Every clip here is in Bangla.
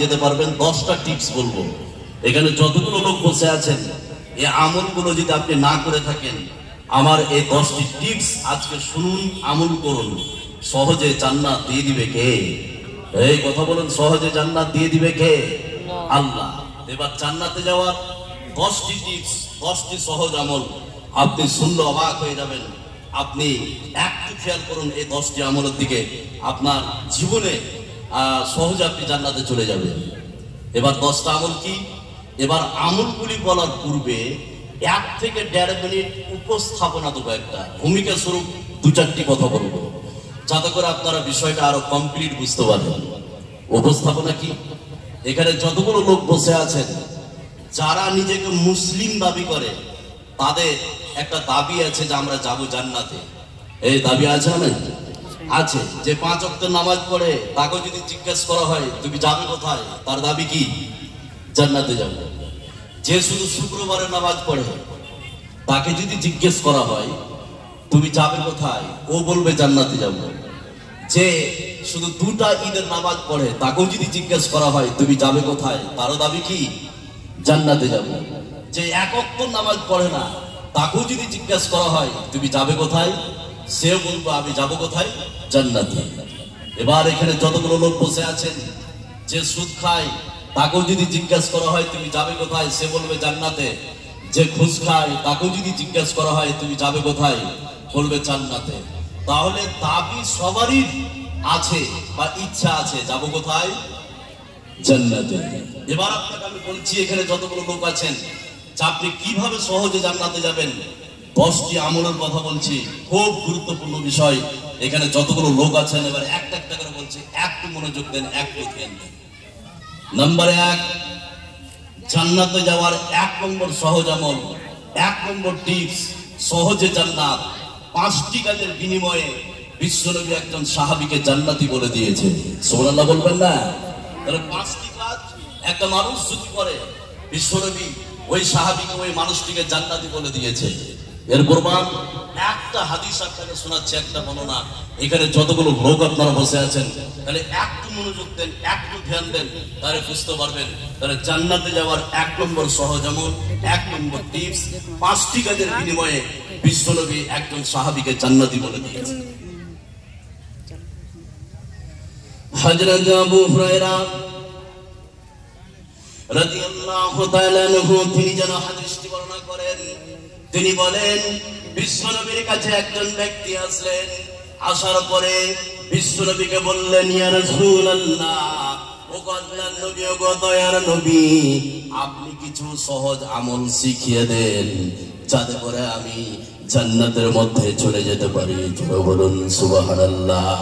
যেতে পারবেন। 10টা টিপস বলবো। এখানে যতগুলো লোক বসে আছেন, এই আমলগুলো যদি আপনি না করে থাকেন, আমার এই 10টি টিপস আজকে শুনুন, আমল করুন, সহজে জান্নাত দিয়ে দিবে কে? এই কথা বলুন, সহজে জান্নাত দিয়ে দিবে কে? আল্লাহ। এবার জান্নাতে যাওয়ার 10টি টিপস, 10টি সহজ আমল আপনি শুনলে অবাক হয়ে যাবেন। আপনি একটু খেয়াল করুন এই 10টি আমলের দিকে, আপনার জীবনে সহজে আপনি জান্নাতে চলে যাবেন। এবার 10টা আমল কি? এবার আমলগুলি বলার পূর্বে 1 থেকে 1.5 মিনিট উপস্থাপনা দেবো, একটা ভূমিকা স্বরূপ 2-4টি কথা বলবো, যাতে করে আপনারা বিষয়টা আরো কমপ্লিট বুঝতে পারবেন। উপস্থাপনা কি? এখানে যতগুলো লোক বসে আছেন, যারা নিজেকে মুসলিম দাবি করে, তাদের একটা দাবি আছে যে আমরা যাব জান্নাতে। এই দাবি আছে না? আছে। যে 5 ওয়াক্ত নামাজ পড়ে, তাকে যদি জিজ্ঞেস করা হয় তুমি যাবে কোথায়, তার দাবি কি? জান্নাতে যাবে। যে শুধু শুক্রবারে নামাজ পড়ে, তাকে যদি জিজ্ঞেস করা হয় তুমি যাবে কোথায়, ও বলবে জান্নাতে যাব। যে শুধু 2টা ঈদের নামাজ পড়ে, তাকেও যদি জিজ্ঞেস করা হয় তুমি যাবে কোথায়, তারও দাবি কি? জান্নাতে যাব। যে 1 ওয়াক্ত নামাজ পড়ে না, তাকেও যদি জিজ্ঞেস করা হয় তুমি যাবে কোথায়, সেও বলবে আমি যাব কোথায়? জান্নাতে। এবার এখানে যতগুলো লোক বসে আছেন, যে সুদ খায়, তাকেও যদি জিজ্ঞেস করা হয় তুমি যাবে কোথায়, সে বলবে জান্নাতে। যে ঘুষ খায়, তাকেও যদি জিজ্ঞেস করা হয় তুমি যাবে কোথায়, বলবে জান্নাতে। তাহলে দাবি সবারই আছে বা ইচ্ছা আছে, যাব কোথায়? জান্নাতে। এবার আপনাকে আমি বলছি, এখানে যতগুলো লোক আছেন, যে আপনি কিভাবে সহজে জান্নাতে যাবেন, 10টি আমলের কথা বলছি, খুব গুরুত্বপূর্ণ বিষয়। এখানে যতগুলো লোক আছেন, এবার একটা একটা করে বলছি, একটু মনোযোগ দেন, একটু ধ্যান দেন। নাম্বার 1, জান্নাতে যাওয়ার 1 নম্বর সহজ আমল, 1 নম্বর টিপস, সহজে জান্নাত। 5টি কাজের বিনিময়ে বিশ্বনবী একজন সাহাবীকে জান্নাতি বলে দিয়েছে। সুবহানাল্লাহ বলবেন না? তাহলে 5টি কাজ একটা মানুষ যদি করে, বিশ্বনবী ওই সাহাবীকে, ওই মানুষটিকে জান্নাতি বলে দিয়েছে। এর প্রমাণ একটা হাদিস আপনাকে শোনাচ্ছে, একটা বর্ণনা। এখানে যতগুলো লোক আপনারা বসে আছেন, তাহলে একটু মনোযোগ দেন, একটু ধ্যান দেন, তাহলে বুঝতে পারবেন। তাহলে জান্নাতে যাওয়ার 1 নম্বর সহজ আমল, 1 নম্বর টিপস, 5টি কাজের বিনিময়ে বিশ্বনবী একজন সাহাবীকে জান্নাতি বলে দিয়েছে। হযরত আবু হুরায়রা রাদিয়াল্লাহু তাআলা আনহু তিনি যেন হাদিসটি বর্ণনা করেন। তিনি বলেন, বিশ্বনবীর কাছে একজন ব্যক্তি আসলেন। আসার পরে বিশ্বনবীকে বললেন, ইয়া রাসূলুল্লাহ, ও আল্লাহর নবী, ও দয়ার নবী, আপনি কিছু সহজ আমল শিখিয়ে দেন, যাতে করে আমি জান্নাতের মধ্যে চলে যেতে পারি। জোরে বলুন সুবহানাল্লাহ।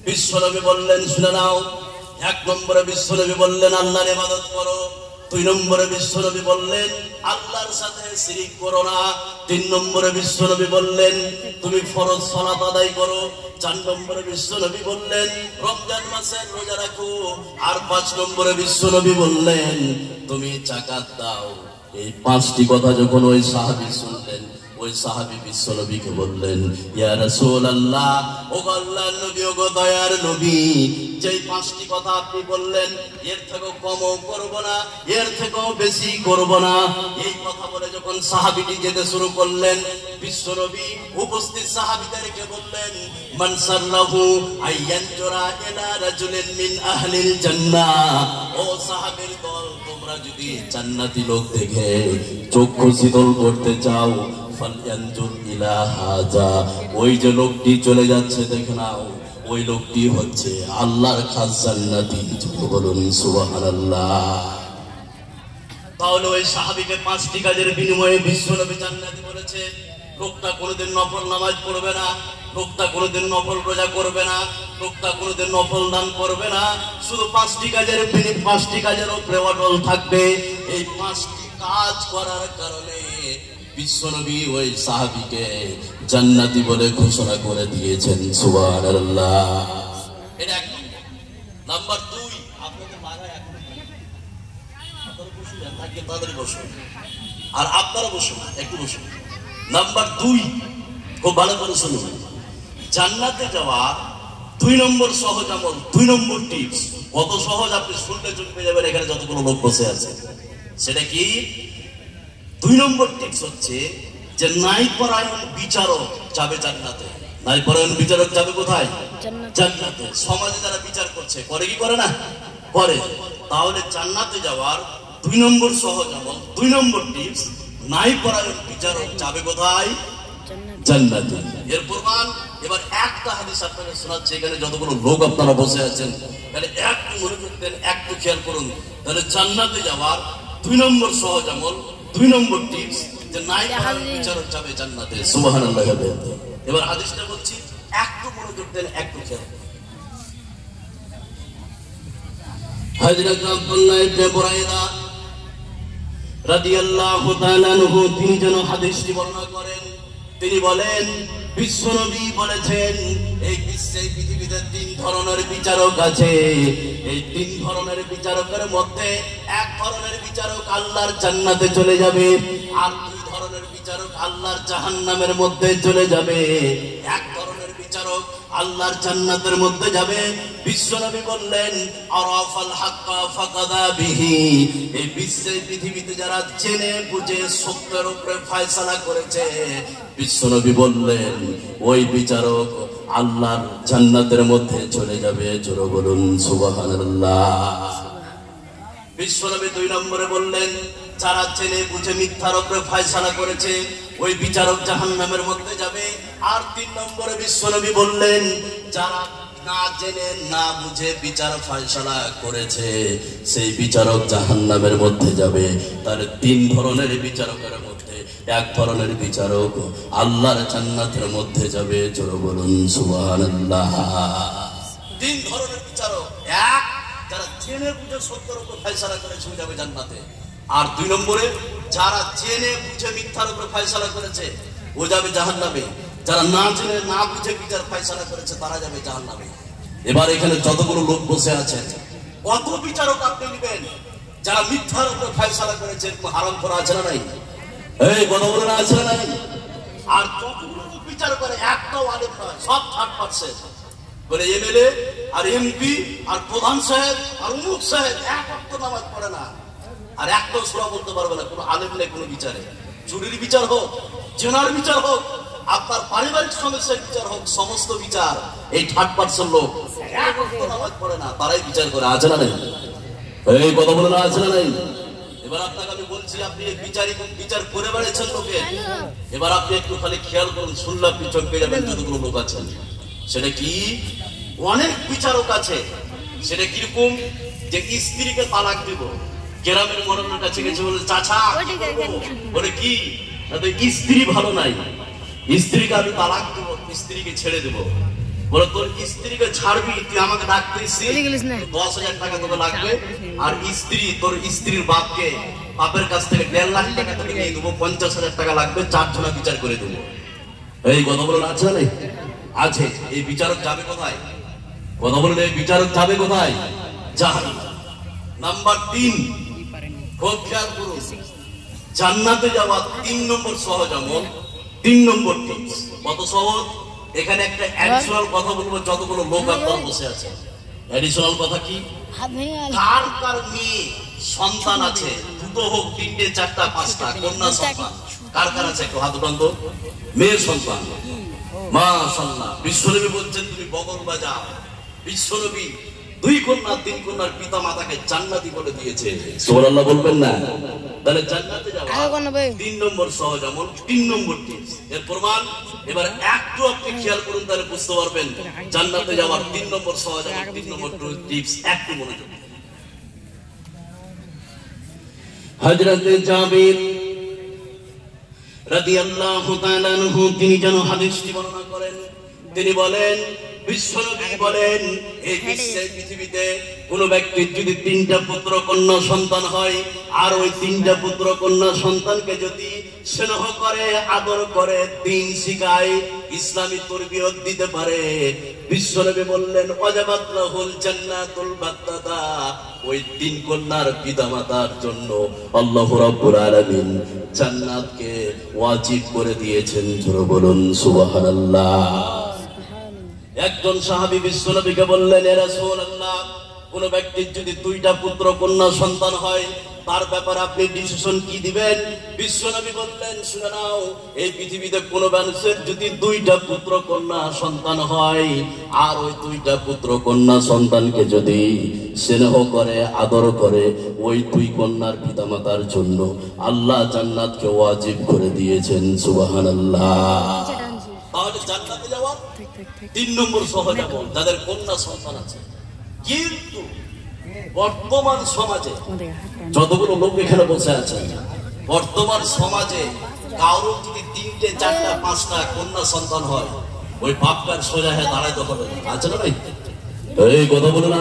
বিশ্বনবী বললেন, শুনে নাও। 1 নম্বরে বিশ্বনবী বললেন আল্লাহর ইবাদত করো। 2 নম্বরে বিশ্বনবী বললেন আল্লাহর সাথে শিরিক করো না। 3 নম্বরে বিশ্বনবী বললেন তুমি ফরজ সালাত আদায় করো। 4 নম্বরে বিশ্বনবী বললেন রমজান মাসের রোজা রাখো। আর 5 নম্বরে বিশ্বনবী বললেন তুমি যাকাত দাও। এই 5টি কথা যখন ওই সাহাবী শুনলেন, ওই সাহাবী বিশ্বনবীকে বললেন, ইয়া রাসূলুল্লাহ, ও আল্লাহর নবী, ও দয়ার নবী, যেই 5টি কথা আপনি বললেন, এর থেকেও কমও করব না, এর থেকেও বেশি করব না। এই কথা বলে যখন সাহাবীটি যেতে শুরু করলেন, বিশ্বনবী উপস্থিত সাহাবীদেরকে বললেন, মান সাররাহু আইয়ানজুরা ইলা রাজুলিন মিন আহলিল জান্নাহ, ও সাহাবীর দল, তোমরা যদি জান্নাতি লোক দেখে চক্ষু শীতল করতে চাও, ফালয়ানজুর ইলা হাযা, ওই যে লোকটি চলে যাচ্ছে দেখে নাও, ওই লোকটি হচ্ছে আল্লাহর খাস জান্নাতি। বলুন সুবহানাল্লাহ। তাহলে ওই সাহাবীকে 5টি কাজের বিনিময়ে বিশ্বনবী জান্নাতি বলেছে। লোকটা কোনোদিন নফল নামাজ পড়বে না, লোকটা কোনোদিন নফল রোজা করবে না, লোকটা কোনোদিন নফল দান করবে না, শুধু 5টি কাজের উপরে অটল থাকবে। এই 5টি কাজ করার কারণে বিশ্বনবী ওই সাহাবীকে জান্নাতি বলে ঘোষণা করে দিয়েছেন। সুবহানাল্লাহ। এটা 1 নম্বর। নাম্বার 2, আপনাদের মাথায় এখন আপনারা বসুন, থাকে তাদের বসুন, আর আপনারা বসুন, একটু বসুন। নাম্বার 2, খুব ভালো করে শুনুন। জান্নাতে যাওয়ার 2 নম্বর সহজ আমল, 2 নম্বর টিপস, কত সহজ, আপনি শুনলে চোখ পেয়ে যাবেন এখানে যতগুলো লোক বসে আছে। সেটা কি? 2 নম্বর টিপস হচ্ছে যে ন্যায়পরায়ণ বিচারক যাবে জান্নাতে। ন্যায়পরায়ণ বিচারক যাবে কোথায়? জান্নাতে। সমাজে যারা বিচার করছে করে কি করে না? করে। তাহলে জান্নাতে যাওয়ার 2 নম্বর সহজ আমল, 2 নম্বর টিপস, ন্যায়পরায়ণ বিচারক যাবে কোথায়? জান্নাতে। এর প্রমাণ এবার একটা হাদিস আপনাকে শোনাচ্ছি, এখানে যতগুলো লোক আপনারা বসে আছেন তাহলে একটু মনে করতেন, একটু খেয়াল করুন। তাহলে জান্নাতে যাওয়ার 2 নম্বর সহজ আমল, 2 নম্বর টিপস, যে ন্যায়পরায়ণ বিচারক যাবে জান্নাতে। সুবহানাল্লাহ। এবার হাদিসটা বলছি, একটু মনে করতেন, একটু খেয়াল। হযরত আব্দুল্লাহ ইবনে বুরাইদা রাদিয়াল্লাহু তাআলা আনহু তিনি যেন হাদিসটি বর্ণনা করেন। তিনি বলেন, বিশ্বনবী বলেছেন, এই বিশ্বে পৃথিবীতে 3 ধরনের বিচারক আছে। এই 3 ধরনের বিচারকের মধ্যে এক ধরনের বিচারক আল্লাহর জান্নাতে চলে যাবে, আর 2 ধরনের বিচারক আল্লাহর জাহান্নামের মধ্যে চলে যাবে। এক ধরনের বিচারক আল্লাহর জান্নাতের মধ্যে যাবে। বিশ্বনবী বললেন, আরাফাল হাক্কা ফাকাদা বিহি, এই বিশ্বে পৃথিবীতে যারা জেনে বুঝে সত্যের উপরে ফয়সালা করেছে, বিশ্বনবী বললেন ওই বিচারক আল্লাহর জান্নাতের মধ্যে চলে যাবে। জোরে বলুন সুবহানাল্লাহ। বিশ্বনবী 2 নম্বরে বললেন, যারা জেনে বুঝে মিথ্যার উপরে ফয়সালা করেছে ওই বিচারক জাহান্নামের মধ্যে যাবে। আর 3 নম্বরে বিশ্বনবী বললেন, যারা না জেনে না বুঝে বিচার ফয়সালা করেছে সেই বিচারক জাহান্নামের মধ্যে যাবে। তার 3 ধরনের বিচারকের মধ্যে এক ধরনের বিচারক আল্লাহর জান্নাতের মধ্যে যাবে। জোরে বলুন সুবহানাল্লাহ। 3 ধরনের বিচারক, এক যারা জেনে বুঝে সত্যের উপর ফয়সালা করেছে যাবে জান্নাতে, আর 2 নম্বরে যারা জেনে বুঝে মিথ্যার উপর ফয়সালা করেছে ও যাবে জাহান্নামে। যারা না জেনে না বুঝে বিচার ফয়সালা করেছে তারা যাবে জাহান্নামে। এবার এখানে যতগুলো লোক বসে আছে, কত বিচারক আপনি নেবেন যারা মিথ্যার উপর ফয়সালা করেছে? হারাম করা আছে না নাই? এই কথা বলে না, আছে না নাই? আর যতগুলো লোক বিচার করে একটাও আলেম নয়, সব 60% বলে এমএলএ আর এমপি আর প্রধান সাহেব আর অমুক সাহেব এক ওয়াক্ত নামাজ পড়ে না, আর একটাও সূরা বলতে পারবে না। কোনো আলেম নেই কোনো বিচারে। চুরির বিচার হোক, জেনার বিচার হোক, আপনার পারিবারিক সমস্যার বিচার হোক, সমস্ত বিচার এই 60% লোক এক ওয়াক্ত নামাজ পড়ে না, তারাই বিচার করে। আছে না নাই? এই কথা বলে না, আছে না নাই? এবার আপনাকে আমি বলছি, আপনি এই বিচার করে বেড়েছেন লোকে। এবার আপনি একটু খালি খেয়াল করুন, শুনলে আপনি চোখ পেয়ে যাবেন যতগুলো লোক আছেন। সেটা কি? অনেক বিচারক আছে। সেটা কিরকম? যে স্ত্রীকে তালাক দিব, গ্রামের মরণের কাছে গেছে, বলে চাচা বলে কি, স্ত্রী ভালো নাই, স্ত্রীকে আমি তালাক দেবো, স্ত্রীকে ছেড়ে দেবো। বলে তোর স্ত্রীকে ছাড়বি, তুই আমাকে ডাকতে 10,000 টাকা তোকে লাগবে, আর তোর স্ত্রীর বাপের কাছ থেকে 1.5 লাখ টাকা তোকে নিয়ে দেবো, 50,000 টাকা লাগবে, 4 জনা বিচার করে দেবো। এই কথা বলে আছে না? আছে। এই বিচারক যাবে কোথায়? কথা বলে, এই বিচারক যাবে কোথায়? জাহান্নামে। নাম্বার 3, খুব খেয়াল করুন, জান্নাতে যাওয়া 3 নম্বর সহজ আমল, 3 নম্বর টিপস। কত সহজ? এখানে একটা অ্যাডিশনাল কথা বলবো, যতগুলো লোক আপনারা বসে আছে। অ্যাডিশনাল কথা কি? কার কার মেয়ে সন্তান আছে? 2টো হোক, 3টে, 4টা, 5টা কন্যা সন্তান কার কার আছে? একটু হাত উঠান তো। মেয়ে সন্তান, মাশাআল্লাহ। বিশ্বনবী বলছেন তুমি বগল বাজাও। বিশ্বনবী 2 কন্যা 3 কন্যার পিতা মাতাকে জান্নাতি বলে দিয়েছে। সুবহানাল্লাহ বলবেন না? তাহলে জান্নাতে যাওয়া 3 নম্বর সহজ আমল, 3 নম্বর টিপস। এর প্রমাণ এবার একটু আপনি খেয়াল করুন, তাহলে বুঝতে পারবেন জান্নাতে যাওয়ার 3 নম্বর সহজ আমল, 3 নম্বর টিপস। একটু মনোযোগ। হযরত জাবির রাদিয়াল্লাহু তাআলা আনহু তিনি যেন হাদিসটি বর্ণনা করেন। তিনি বলেন, বিশ্বনবী বলেন, এই বিশ্বে পৃথিবীতে কোন ব্যক্তির যদি 3টা পুত্র কন্যা সন্তান হয়, আর ওই 3টা পুত্র কন্যা সন্তানকে যদি স্নেহ করে, আদর করে, দিন শিখায়, ইসলামী তরবিয়ত দিতে পারে, বিশ্বনবী বললেন ওয়াজাবাত লাহুল জান্নাতুল বাত্তাতা, ওই 3 কন্যার পিতামাতার জন্য আল্লাহ রাব্বুল আলামিন জান্নাতকে ওয়াজিব করে দিয়েছেন। জোরে বলুন সুবহানাল্লাহ। একজন সাহাবী বিশ্বনবীকে বললেন, হে রাসূলুল্লাহ, কোন ব্যক্তির যদি 2টা পুত্র কন্যা সন্তান হয় তার ব্যাপারে আপনি ডিসিশন কি দিবেন? বিশ্বনবী বললেন, শুনে নাও, এই পৃথিবীতে কোন মানুষের যদি 2টা পুত্র কন্যা সন্তান হয় আর ওই 2টা পুত্র কন্যা সন্তানকে যদি স্নেহ করে, আদর করে, ওই 2 কন্যার পিতামাতার জন্য আল্লাহ জান্নাতকে ওয়াজিব করে দিয়েছেন। সুবহানাল্লাহ। তাহলে জান্নাতে যাওয়ার 3 নম্বর সহজ আমল যাদের কন্যা সন্তান আছে। কিন্তু বর্তমান সমাজে যতগুলো লোক এখানে বসে আছে, বর্তমান সমাজে কারো যদি 3টে 4টা 5টা কন্যা সন্তান হয়, ওই বাপকার সোজা হয়ে দাঁড়াইতে হবে। আছে না ভাই? এই কথা বলে না।